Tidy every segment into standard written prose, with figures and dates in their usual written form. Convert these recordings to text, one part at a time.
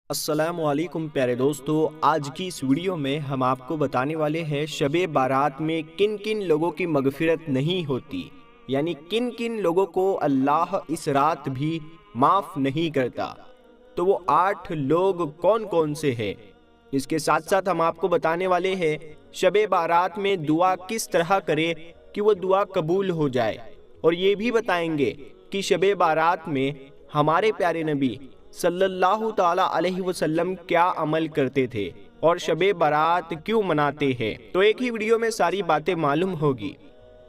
السلام علیکم پیارے دوستو، آج کی اس ویڈیو میں ہم آپ کو بتانے والے ہیں شب بارات میں کن کن لوگوں کی مغفرت نہیں ہوتی، یعنی کن کن لوگوں کو اللہ اس رات بھی معاف نہیں کرتا۔ تو وہ 8 لوگ کون کون سے ہیں، اس کے ساتھ ساتھ ہم آپ کو بتانے والے ہیں شب بارات میں دعا کس طرح کرے کہ وہ دعا قبول ہو جائے، اور یہ بھی بتائیں گے کہ شب بارات میں ہمارے پیارے نبی صلی اللہ تعالی علیہ وسلم کیا عمل کرتے تھے اور شب بارات کیوں مناتے ہیں۔ تو ایک ہی ویڈیو میں ساری باتیں معلوم ہوگی،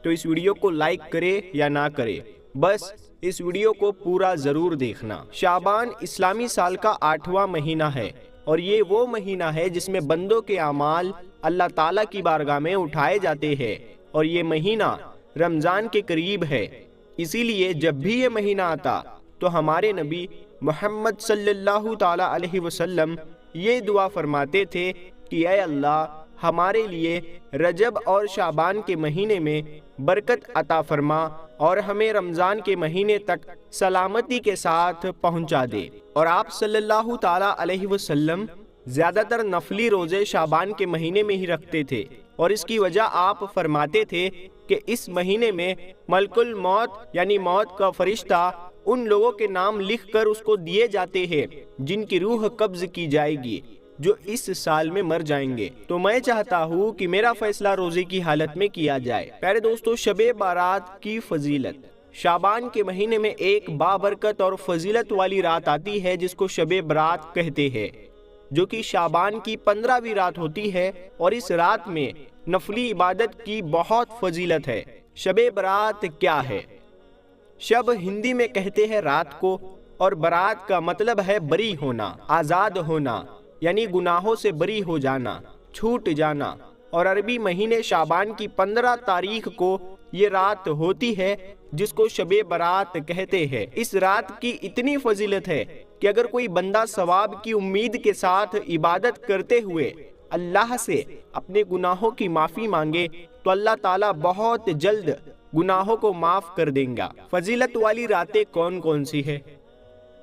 تو اس ویڈیو کو لائک کرے یا نہ کرے، بس اس ویڈیو کو پورا ضرور دیکھنا۔ شعبان اسلامی سال کا 8واں مہینہ ہے، اور یہ وہ مہینہ ہے جس میں بندوں کے اعمال اللہ تعالیٰ کی بارگاہ میں اٹھائے جاتے ہیں، اور یہ مہینہ رمضان کے قریب ہے۔ اسی لیے جب بھی یہ مہینہ آتا تو ہمارے نبی محمد صلی اللہ تعالی علیہ وسلم یہ دعا فرماتے تھے کہ اے اللہ ہمارے لیے رجب اور شعبان کے مہینے میں برکت عطا فرما، اور ہمیں رمضان کے مہینے تک سلامتی کے ساتھ پہنچا دے۔ اور آپ صلی اللہ تعالی علیہ وسلم زیادہ تر نفلی روزے شعبان کے مہینے میں ہی رکھتے تھے، اور اس کی وجہ آپ فرماتے تھے کہ اس مہینے میں ملک الموت یعنی موت کا فرشتہ ان لوگوں کے نام لکھ کر اس کو دیے جاتے ہیں جن کی روح قبض کی جائے گی، جو اس سال میں مر جائیں گے۔ تو میں چاہتا ہوں کہ میرا فیصلہ روزے کی حالت میں کیا جائے۔ پیارے دوستو، شب بارات کی فضیلت۔ شعبان کے مہینے میں ایک بابرکت اور فضیلت والی رات آتی ہے جس کو شب برات کہتے ہیں، جو کہ شعبان کی 15ویں رات ہوتی ہے، اور اس رات میں نفلی عبادت کی بہت فضیلت ہے۔ شب برات کیا ہے؟ شب ہندی میں کہتے ہیں رات کو، اور برات کا مطلب ہے بری ہونا، آزاد ہونا، یعنی گناہوں سے بری ہو جانا، چھوٹ جانا۔ اور عربی مہینے شعبان کی 15 تاریخ کو یہ رات ہوتی ہے جس کو شب برات کہتے ہیں۔ اس رات کی اتنی فضیلت ہے کہ اگر کوئی بندہ ثواب کی امید کے ساتھ عبادت کرتے ہوئے اللہ سے اپنے گناہوں کی معافی مانگے تو اللہ تعالیٰ بہت جلد گناہوں کو معاف کر دیں گا۔ فضیلت والی راتیں کون کون سی ہے؟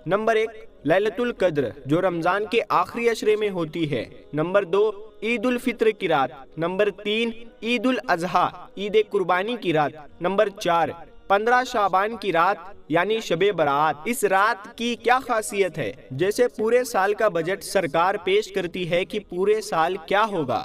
نمبر 1 لیلۃ القدر، جو رمضان کے آخری عشرے میں ہوتی ہے۔ نمبر 2 عید الفطر کی رات۔ نمبر 3 عید الاضحیٰ عید قربانی کی رات۔ نمبر 4 15 شعبان کی رات یعنی شب برات۔ اس رات کی کیا خاصیت ہے؟ جیسے پورے سال کا بجٹ سرکار پیش کرتی ہے کہ پورے سال کیا ہوگا،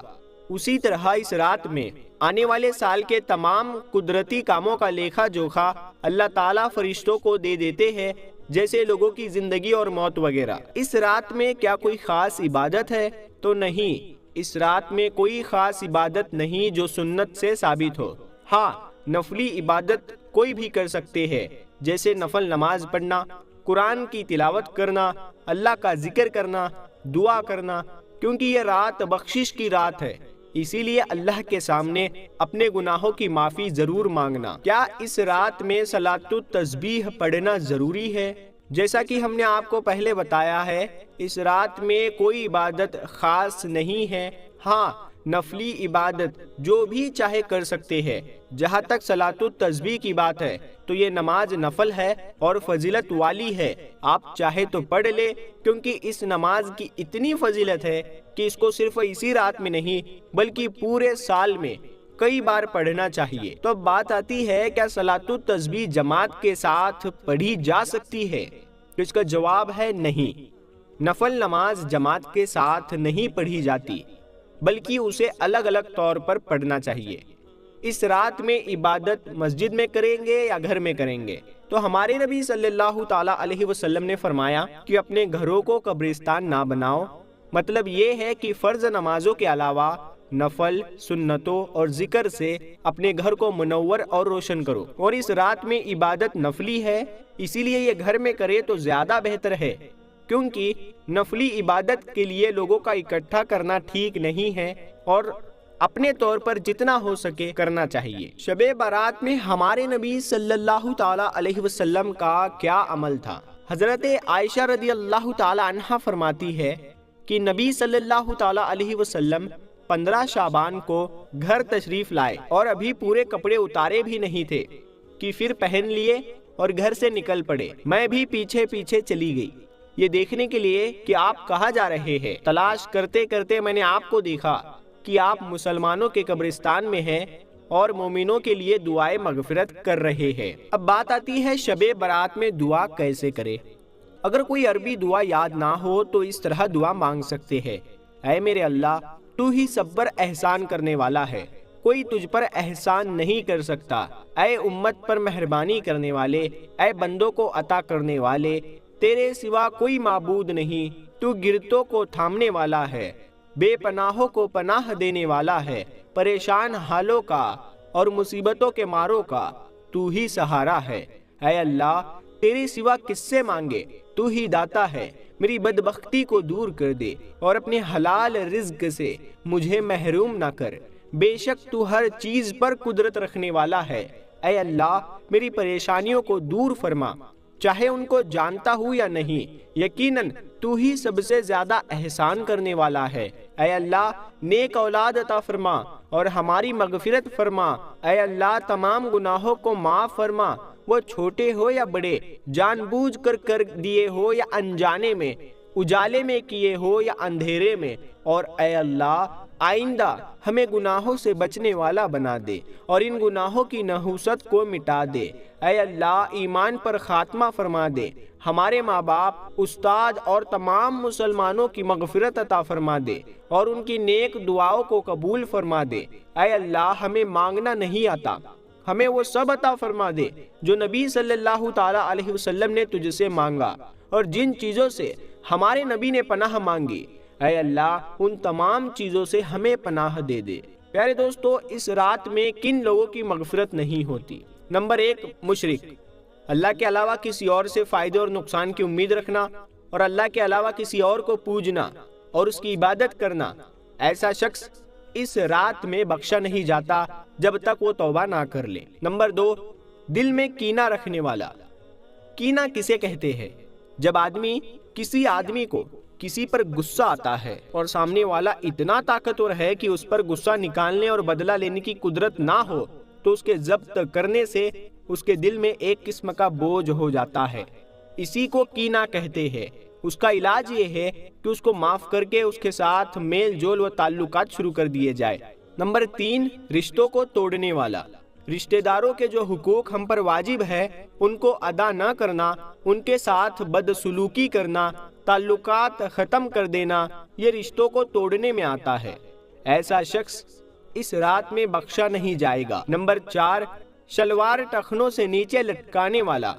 اسی طرح اس رات میں آنے والے سال کے تمام قدرتی کاموں کا لیکھا جوکھا اللہ تعالیٰ فرشتوں کو دے دیتے ہیں، جیسے لوگوں کی زندگی اور موت وغیرہ۔ اس رات میں کیا کوئی خاص عبادت ہے؟ تو نہیں، اس رات میں کوئی خاص عبادت نہیں جو سنت سے ثابت ہو۔ ہاں، نفلی عبادت کوئی بھی کر سکتے ہیں، جیسے نفل نماز پڑھنا، قرآن کی تلاوت کرنا، اللہ کا ذکر کرنا، دعا کرنا، کیونکہ یہ رات بخشش کی رات ہے، اسی لیے اللہ کے سامنے اپنے گناہوں کی معافی ضرور مانگنا۔ کیا اس رات میں صلاۃ التسبیح پڑھنا ضروری ہے؟ جیسا کہ ہم نے آپ کو پہلے بتایا ہے، اس رات میں کوئی عبادت خاص نہیں ہے۔ ہاں، نفلی عبادت جو بھی چاہے کر سکتے ہیں۔ جہاں تک صلاۃ التسبیح کی بات ہے تو یہ نماز نفل ہے اور فضیلت والی ہے، آپ چاہے تو پڑھ لے، کیونکہ اس نماز کی اتنی فضیلت ہے کہ اس کو صرف اسی رات میں نہیں بلکہ پورے سال میں کئی بار پڑھنا چاہیے۔ تو اب بات آتی ہے، کیا صلاۃ التسبیح جماعت کے ساتھ پڑھی جا سکتی ہے؟ تو اس کا جواب ہے نہیں۔ نفل نماز جماعت کے ساتھ نہیں پڑھی جاتی، بلکہ اسے الگ الگ طور پر پڑھنا چاہیے۔ اس رات میں عبادت مسجد میں کریں گے یا گھر میں کریں گے؟ تو ہمارے نبی صلی اللہ تعالی علیہ وسلم نے فرمایا کہ اپنے گھروں کو قبرستان نہ بناؤ۔ مطلب یہ ہے کہ فرض نمازوں کے علاوہ نفل، سنتوں اور ذکر سے اپنے گھر کو منور اور روشن کرو۔ اور اس رات میں عبادت نفلی ہے، اسی لیے یہ گھر میں کرے تو زیادہ بہتر ہے، کیونکہ نفلی عبادت کے لیے لوگوں کا اکٹھا کرنا ٹھیک نہیں ہے، اور اپنے طور پر جتنا ہو سکے کرنا چاہیے۔ شب برات میں ہمارے نبی صلی اللہ تعالی علیہ وسلم کا کیا عمل تھا؟ حضرت عائشہ رضی اللہ تعالی عنہا فرماتی ہے کہ نبی صلی اللہ تعالی علیہ وسلم 15 شعبان کو گھر تشریف لائے، اور ابھی پورے کپڑے اتارے بھی نہیں تھے کہ پھر پہن لیے اور گھر سے نکل پڑے۔ میں بھی پیچھے پیچھے چلی گئی۔ یہ دیکھنے کے لیے کہ آپ کہاں جا رہے ہیں۔ تلاش کرتے کرتے میں نے آپ کو دیکھا کہ آپ مسلمانوں کے قبرستان میں ہیں اور مومنوں کے لیے دعائے مغفرت کر رہے ہیں۔ اب بات آتی ہے شب برات میں دعا کیسے کرے۔ اگر کوئی عربی دعا یاد نہ ہو تو اس طرح دعا مانگ سکتے ہیں: اے میرے اللہ، تو ہی سب پر احسان کرنے والا ہے، کوئی تجھ پر احسان نہیں کر سکتا۔ اے امت پر مہربانی کرنے والے، اے بندوں کو عطا کرنے والے، تیرے سوا کوئی معبود نہیں، تو گرتوں کو تھامنے والا ہے، بے پناہوں کو پناہ دینے والا ہے، پریشان حالوں کا اور مصیبتوں کے ماروں کا تو ہی سہارا ہے۔ اے اللہ، تیرے سوا کس سے مانگے، تو ہی داتا ہے، میری بدبختی کو دور کر دے اور اپنے حلال رزق سے مجھے محروم نہ کر، بے شک تو ہر چیز پر قدرت رکھنے والا ہے۔ اے اللہ، میری پریشانیوں کو دور فرما، چاہے ان کو جانتا ہوں یا نہیں، یقیناً تو ہی سب سے زیادہ احسان کرنے والا ہے۔ اے اللہ، نیک اولاد عطا فرما اور ہماری مغفرت فرما۔ اے اللہ، تمام گناہوں کو معاف فرما، وہ چھوٹے ہو یا بڑے، جان بوجھ کر دیے ہو یا انجانے میں، اجالے میں کیے ہو یا اندھیرے میں۔ اور اے اللہ، آئندہ ہمیں گناہوں سے بچنے والا بنا دے اور ان گناہوں کی نحوست کو مٹا دے۔ اے اللہ، ایمان پر خاتمہ فرما دے، ہمارے ماں باپ، استاد اور تمام مسلمانوں کی مغفرت عطا فرما دے اور ان کی نیک دعاؤں کو قبول فرما دے۔ اے اللہ، ہمیں مانگنا نہیں آتا، ہمیں وہ سب عطا فرما دے جو نبی صلی اللہ تعالیٰ علیہ وسلم نے تجھ سے مانگا اور جن چیزوں سے ہمارے نبی نے پناہ مانگی، اے اللہ ان تمام چیزوں سے ہمیں پناہ دے دے۔ پیارے دوستو، اس رات میں کن لوگوں کی مغفرت نہیں ہوتی؟ نمبر 1، مشرک، اللہ کے علاوہ کسی اور سے فائدے اور نقصان کی امید رکھنا اور اللہ کے علاوہ کسی اور کو پوجنا اور اس کی عبادت کرنا۔ ایسا شخص اس رات میں بخشا نہیں جاتا جب تک وہ توبہ نہ کر لے۔ نمبر 2، دل میں کینہ رکھنے والا۔ کینہ کسے کہتے ہیں؟ جب کسی آدمی کو کسی پر غصہ آتا ہے اور سامنے والا اتنا طاقتور ہے کہ اس پر غصہ نکالنے اور بدلہ لینے کی قدرت نہ ہو تو اس کے ضبط کرنے سے اس کے دل میں ایک قسم کا بوجھ ہو جاتا ہے، اسی کو کینہ کہتے ہیں۔ اس کا علاج یہ ہے کہ اس کو معاف کر کے اس کے ساتھ میل جول و تعلقات شروع کر دیے جائے۔ نمبر 3، رشتوں کو توڑنے والا۔ رشتہ داروں کے جو حقوق ہم پر واجب ہے ان کو ادا نہ کرنا، ان کے ساتھ بدسلوکی کرنا، تعلقات ختم کر دینا، یہ رشتوں کو توڑنے میں آتا ہے۔ ایسا شخص اس رات میں بخشا نہیں جائے گا۔ نمبر 4، شلوار ٹخنوں سے نیچے لٹکانے والا۔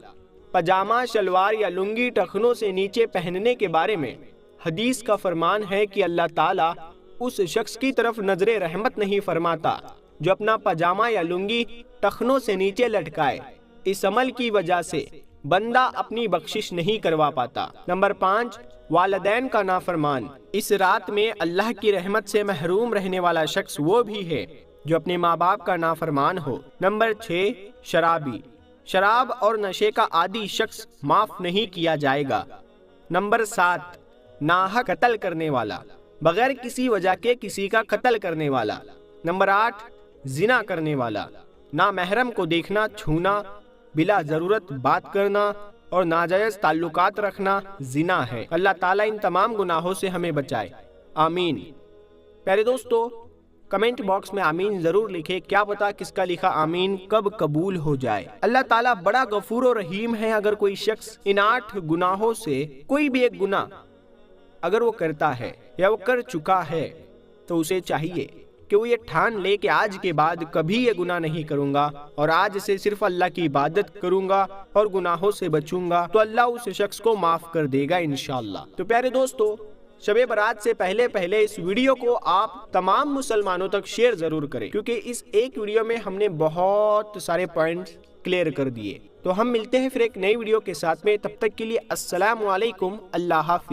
پاجامہ، شلوار یا لنگی ٹخنوں سے نیچے پہننے کے بارے میں حدیث کا فرمان ہے کہ اللہ تعالیٰ اس شخص کی طرف نظر رحمت نہیں فرماتا جو اپنا پاجامہ یا لنگی ٹخنوں سے نیچے لٹکائے۔ اس عمل کی وجہ سے بندہ اپنی بخشش نہیں کروا پاتا۔ نمبر 5، والدین کا نافرمان۔ اس رات میں اللہ کی رحمت سے محروم رہنے والا شخص وہ بھی ہے جو اپنے ماں باپ کا نافرمان ہو۔ نمبر 6، شرابی۔ شراب اور نشے کا عادی شخص معاف نہیں کیا جائے گا۔ نمبر 7، ناحق قتل کرنے والا، بغیر کسی وجہ کے کسی کا قتل کرنے والا۔ نمبر 8، زنا کرنے والا، نامحرم کو دیکھنا، چھونا، بلا ضرورت بات کرنا اور ناجائز تعلقات رکھنا زنا ہے۔ اللہ تعالیٰ ان تمام گناہوں سے ہمیں بچائے، آمین۔ پیارے دوستو، کمنٹ باکس میں آمین ضرور لکھے، کیا پتا کس کا لکھا آمین کب قبول ہو جائے۔ اللہ تعالیٰ بڑا غفور و رحیم ہے۔ اگر کوئی شخص ان 8 گناہوں سے کوئی بھی ایک گناہ اگر وہ کرتا ہے یا وہ کر چکا ہے تو اسے چاہیے کہ وہ یہ ٹھان لے کہ آج کے بعد کبھی یہ گناہ نہیں کروں گا اور آج سے صرف اللہ کی عبادت کروں گا اور گناہوں سے بچوں گا، تو اللہ اس شخص کو معاف کر دے گا انشاءاللہ۔ تو پیارے دوستو، شب برات سے پہلے اس ویڈیو کو آپ تمام مسلمانوں تک شیئر ضرور کریں، کیونکہ اس ایک ویڈیو میں ہم نے بہت سارے پوائنٹس کلیئر کر دیے۔ تو ہم ملتے ہیں پھر ایک نئی ویڈیو کے ساتھ میں، تب تک کے لیے السلام علیکم، اللہ حافظ۔